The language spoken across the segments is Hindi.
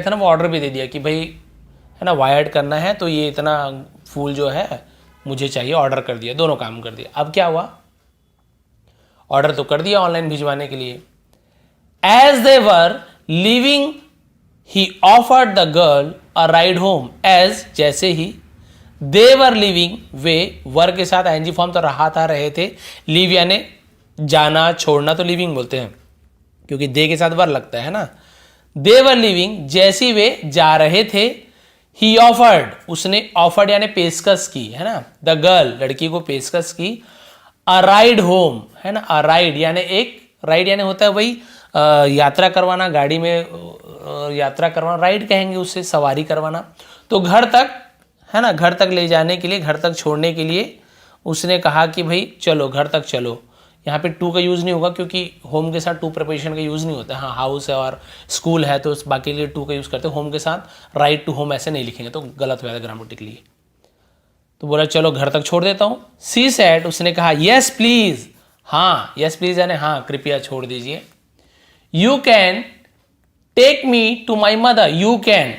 था ना वो ऑर्डर भी दे दिया कि भाई है ना वायर्ड करना है तो ये इतना फूल जो है मुझे चाहिए, ऑर्डर कर दिया, दोनों काम कर दिया। अब क्या हुआ, ऑर्डर तो कर दिया ऑनलाइन भिजवाने के लिए। As they were leaving he offered the girl a ride home. As जैसे ही, दे वर लिविंग वे वर के साथ आईएनजी फॉर्म तो रहा था, रहे थे, लिव यानी जाना छोड़ना तो लिविंग बोलते हैं क्योंकि दे के साथ वर लगता है ना। दे वर लिविंग जैसी वे जा रहे थे, ही ऑफर्ड उसने ऑफर्ड यानी पेशकश की है ना, द गर्ल लड़की को पेशकश की, अ राइड होम है ना, अ राइड यानी एक राइड यानी होता है वही यात्रा करवाना, गाड़ी में यात्रा करवाना, राइड कहेंगे उससे, सवारी करवाना। तो घर तक है ना, घर तक ले जाने के लिए, घर तक छोड़ने के लिए उसने कहा कि भाई चलो घर तक चलो। यहाँ पे टू का यूज़ नहीं होगा क्योंकि होम के साथ टू प्रिपरेशन का यूज़ नहीं होता है। हाँ हाउस है और स्कूल है तो बाकी के लिए टू का यूज़ करते हैं, होम के साथ राइड टू होम ऐसे नहीं लिखेंगे तो गलत हो जाएगा ग्रामेटिकली। तो बोला चलो घर तक छोड़ देता हूँ। सी सेड उसने कहा यस प्लीज, हाँ यस प्लीज यानी हाँ कृपया छोड़ दीजिए। You can take me to my mother, you can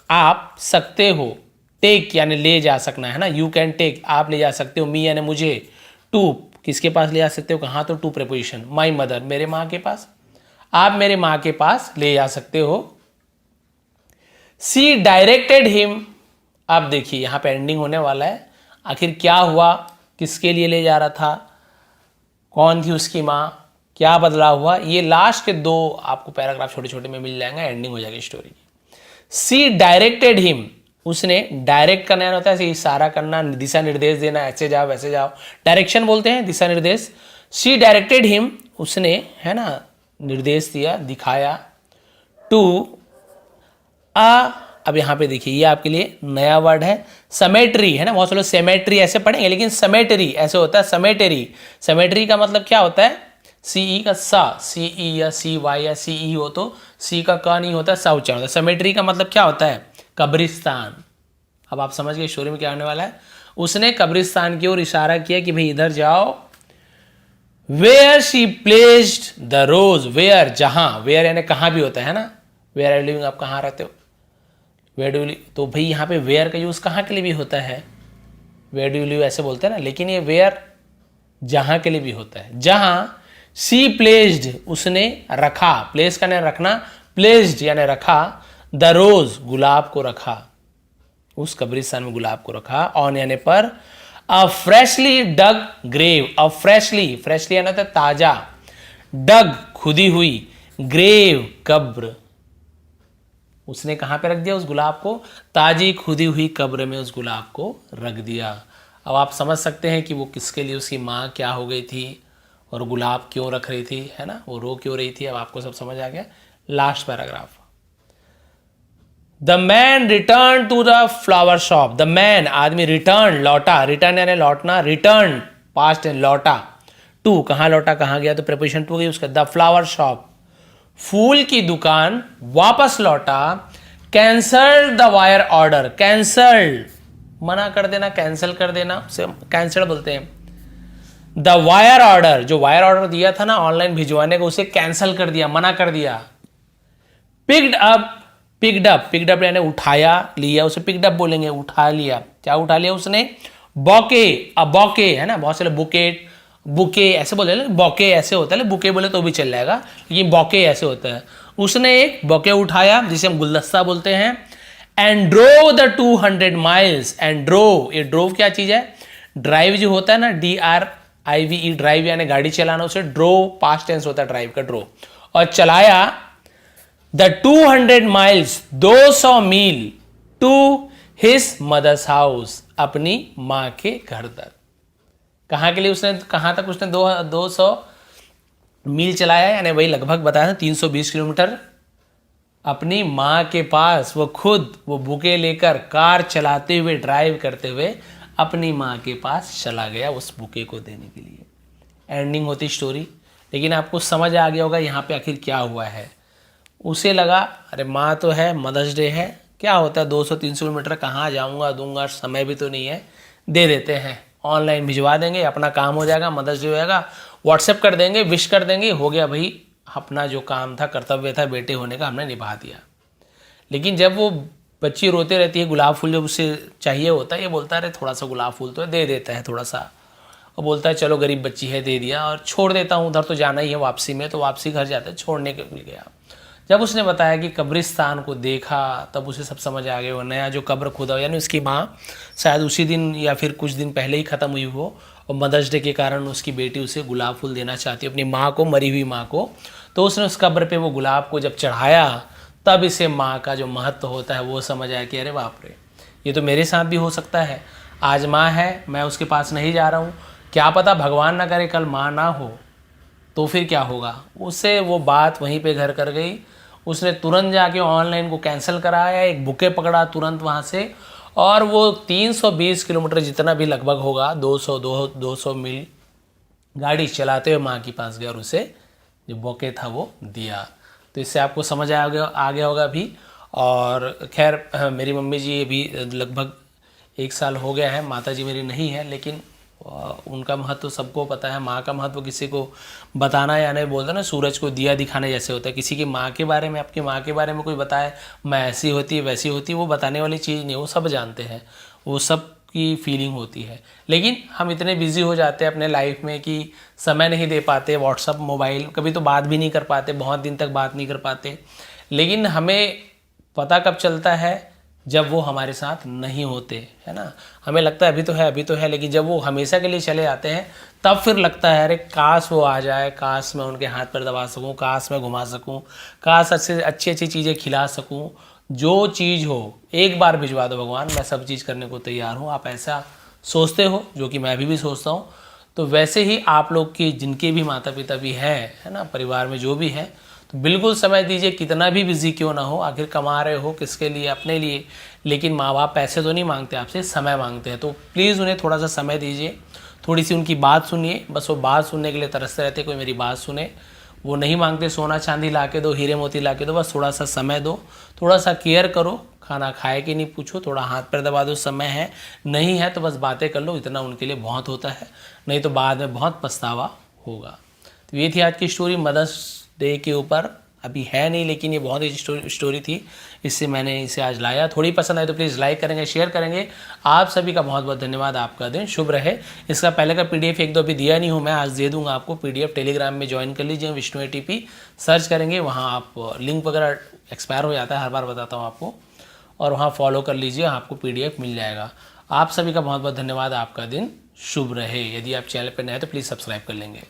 आप सकते हो, टेक यानी ले जा सकना है ना, यू कैन टेक आप ले जा सकते हो, मी यानी मुझे, टू किसके पास ले जा सकते हो, कहाँ, तो टू प्रेपोजिशन, माई मदर मेरे माँ के पास, आप मेरे माँ के पास ले जा सकते हो। सी डायरेक्टेड हिम, अब देखिए यहाँ पे एंडिंग होने वाला है, आखिर क्या हुआ, किसके लिए ले जा रहा था, कौन थी उसकी माँ, क्या बदलाव हुआ, ये लास्ट के दो आपको पैराग्राफ छोटे छोटे में मिल जाएंगे, एंडिंग हो जाएगी स्टोरी की। सी डायरेक्टेड हिम उसने, डायरेक्ट करना होता है इशारा करना, दिशा निर्देश देना, ऐसे जाओ वैसे जाओ, डायरेक्शन बोलते हैं दिशा निर्देश। शी डायरेक्टेड हिम उसने है ना निर्देश दिया, दिखाया, टू अब यहां पे देखिए ये आपके लिए नया वर्ड है, समेट्री है ना, बहुत से लोग सेमेट्री ऐसे पढ़ेंगे लेकिन समेटरी ऐसे होता है, समेटरी। समेटरी का मतलब क्या होता है, सीई का सा, सीई या सी वाई या सीई हो तो सी का क नहीं होता, सा उच्चारण होता है। समेट्री का मतलब क्या होता है, कब्रिस्तान। अब आप समझ गए स्टोरी में क्या होने वाला है। उसने कब्रिस्तान की ओर इशारा किया कि भाई इधर जाओ। Where she placed the rose, where जहां, वेयर यानी कहां भी होता है ना, वेयर आर लिविंग आप कहां रहते हो, वेयर डू लिव, तो भाई यहाँ पे वेयर का यूज कहां के लिए भी होता है, वेयर डू लिव ऐसे बोलते हैं ना, लेकिन ये वेयर जहां के लिए भी होता है, जहां सी प्लेस्ड उसने रखा, प्लेस का नहीं रखना, प्लेस्ड यानी रखा, द रोज गुलाब को रखा, उस कब्रिस्तान में गुलाब को रखा, ऑन यानी पर, अ फ्रेशली डग ग्रेव, अ फ्रेशली, फ्रेशली यानी होता है ताजा, डग खुदी हुई, ग्रेव कब्र, उसने कहां पे रख दिया उस गुलाब को, ताजी खुदी हुई कब्र में उस गुलाब को रख दिया। अब आप समझ सकते हैं कि वो किसके लिए, उसकी माँ क्या हो गई थी और गुलाब क्यों रख रही थी है ना, वो रो क्यों रही थी, अब आपको सब समझ आ गया। Last paragraph, the man return to the flower shop, the man आदमी, रिटर्न लौटा, रिटर्न यानी लौटना, रिटर्न पास्ट है लौटा, टू कहां लौटा कहां गया तो प्रेपोजिशन टू गई उसका, द फ्लावर शॉप फूल की दुकान, वापस लौटा, cancel the wire order, cancel मना कर देना, कैंसिल कर देना उसे कैंसिल बोलते हैं। द वायर ऑर्डर जो वायर ऑर्डर दिया था ना ऑनलाइन भिजवाने को उसे कैंसिल कर दिया, मना कर दिया। Picked up, picked up, picked up यानी उठाया लिया, उसे पिक्ड अप बोलेंगे, उठा लिया, क्या उठा लिया उसने, बॉके, अब बॉके है ना, बहुत सारे बुकेट, बुके ऐसे बोले, बॉके ऐसे होता है, बुके बोले तो भी चल जाएगा लेकिन बॉके ऐसे होता है। उसने एक बॉके उठाया जिसे हम गुलदस्ता बोलते हैं, and drove the 200 miles, and drove, ये ड्रोव क्या चीज है, ड्राइव जो होता है ना, DRIVE ड्राइव यानी गाड़ी चलाना, उसे ड्रोव पास्ट टेंस होता है ड्राइव का, ड्रोव, और चलाया द 200 माइल्स 200 मील, टू हिज मदर्स हाउस अपनी मां के घर तक, कहां के लिए उसने, कहां तक उसने 200 मील चलाया यानी वही लगभग बताया था 320 किलोमीटर, अपनी मां के पास, वो खुद वो बुके लेकर कार चलाते हुए, ड्राइव करते हुए अपनी मां के पास चला गया उस बुके को देने के लिए। एंडिंग होती स्टोरी, लेकिन आपको समझ आ गया होगा यहाँ पे आखिर क्या हुआ है। उसे लगा अरे माँ तो है, मदर्स डे है, क्या होता है 200-300 किलोमीटर कहाँ जाऊँगा दूंगा, समय भी तो नहीं है, दे देते हैं, ऑनलाइन भिजवा देंगे, अपना काम हो जाएगा, मदर्स डे हो जाएगा, व्हाट्सएप कर देंगे, विश कर देंगे, हो गया भाई, अपना जो काम था, कर्तव्य था बेटे होने का हमने निभा दिया। लेकिन जब वो बच्ची रोते रहती है, गुलाब फूल जब उसे चाहिए होता है, ये बोलता है अरे थोड़ा सा गुलाब फूल तो है, दे देता है थोड़ा सा, और बोलता है चलो गरीब बच्ची है दे दिया और छोड़ देता हूँ, उधर तो जाना ही है वापसी में, तो वापसी घर जाता है, छोड़ने के लिए गया। जब उसने बताया कि कब्रिस्तान को देखा तब उसे सब समझ आ गया। वो नया जो कब्र खुदा, यानी उसकी माँ शायद उसी दिन या फिर कुछ दिन पहले ही ख़त्म हुई हो, और मदर्स डे के कारण उसकी बेटी उसे गुलाब फूल देना चाहती है, अपनी माँ को, मरी हुई माँ को। तो उसने उस कब्र पे वो गुलाब को जब चढ़ाया, तब इसे माँ का जो महत्व होता है वो समझ आया कि अरे बाप रे, ये तो मेरे साथ भी हो सकता है। आज माँ है, मैं उसके पास नहीं जा रहा हूँ, क्या पता भगवान ना करे कल माँ ना हो तो फिर क्या होगा। उससे वो बात वहीं पे घर कर गई। उसने तुरंत जाके ऑनलाइन को कैंसिल कराया, एक बुके पकड़ा तुरंत वहाँ से, और वो 320 किलोमीटर जितना भी लगभग होगा, 200 मील गाड़ी चलाते हुए माँ के पास गया और उसे जो बुके था वो दिया। तो इससे आपको समझ आ गया होगा अभी। और खैर मेरी मम्मी जी अभी लगभग 1 साल हो गया है, माता जी मेरी नहीं है, लेकिन उनका महत्व सबको पता है। माँ का महत्व किसी को बताना या नहीं, बोलते ना सूरज को दिया दिखाने जैसे होता है। किसी की माँ के बारे में, आपकी माँ के बारे में कोई बताए मैं ऐसी होती है वैसी होती है, वो बताने वाली चीज़ नहीं, वो सब जानते हैं, वो सब की फीलिंग होती है। लेकिन हम इतने बिजी हो जाते हैं अपने लाइफ में कि समय नहीं दे पाते, व्हाट्सअप मोबाइल, कभी तो बात भी नहीं कर पाते, बहुत दिन तक बात नहीं कर पाते। लेकिन हमें पता कब चलता है, जब वो हमारे साथ नहीं होते, है ना। हमें लगता है अभी तो है अभी तो है, लेकिन जब वो हमेशा के लिए चले जाते हैं तब फिर लगता है अरे काश वो आ जाए, काश मैं उनके हाथ पर दबा सकूं, काश मैं घुमा सकूं, काश अच्छी अच्छी चीज़ें खिला सकूं। जो चीज़ हो एक बार भिजवा दो भगवान, मैं सब चीज़ करने को तैयार हूँ। आप ऐसा सोचते हो, जो कि मैं अभी भी सोचता हूँ। तो वैसे ही आप लोग की जिनके भी माता पिता भी हैं, है ना, परिवार में जो भी है, तो बिल्कुल समय दीजिए, कितना भी बिजी क्यों ना हो। आखिर कमा रहे हो किसके लिए, अपने लिए। लेकिन माँ बाप पैसे तो नहीं मांगते आपसे, समय मांगते हैं। तो प्लीज़ उन्हें थोड़ा सा समय दीजिए, थोड़ी सी उनकी बात सुनिए। बस वो बात सुनने के लिए तरसते रहते, कोई मेरी बात सुने। वो नहीं मांगते सोना चांदी ला के दो, हीरे मोती ला के दो, बस थोड़ा सा समय दो, थोड़ा सा केयर करो। खाना खाए कि नहीं पूछो, थोड़ा हाथ पैर दबा दो, समय है नहीं है तो बस बातें कर लो, इतना उनके लिए बहुत होता है। नहीं तो बाद में बहुत पछतावा होगा। तो ये थी आज की स्टोरी मदर्स डे के ऊपर। अभी है नहीं, लेकिन ये बहुत ही स्टोरी थी, इससे मैंने इसे आज लाया। थोड़ी पसंद आई तो प्लीज़ लाइक करेंगे, शेयर करेंगे। आप सभी का बहुत बहुत धन्यवाद। आपका दिन शुभ रहे। इसका पहले का PDF 1-2 अभी दिया नहीं हूँ, मैं आज दे दूंगा आपको PDF। टेलीग्राम में ज्वाइन कर लीजिए, विष्णु ATP सर्च करेंगे, वहाँ आप लिंक वगैरह एक्सपायर हो जाता है, हर बार बताता हूँ आपको, और वहाँ फॉलो कर लीजिए, आपको PDF मिल जाएगा। आप सभी का बहुत बहुत धन्यवाद। आपका दिन शुभ रहे। यदि आप चैनल पर नए हैं तो प्लीज़ सब्सक्राइब कर लेंगे।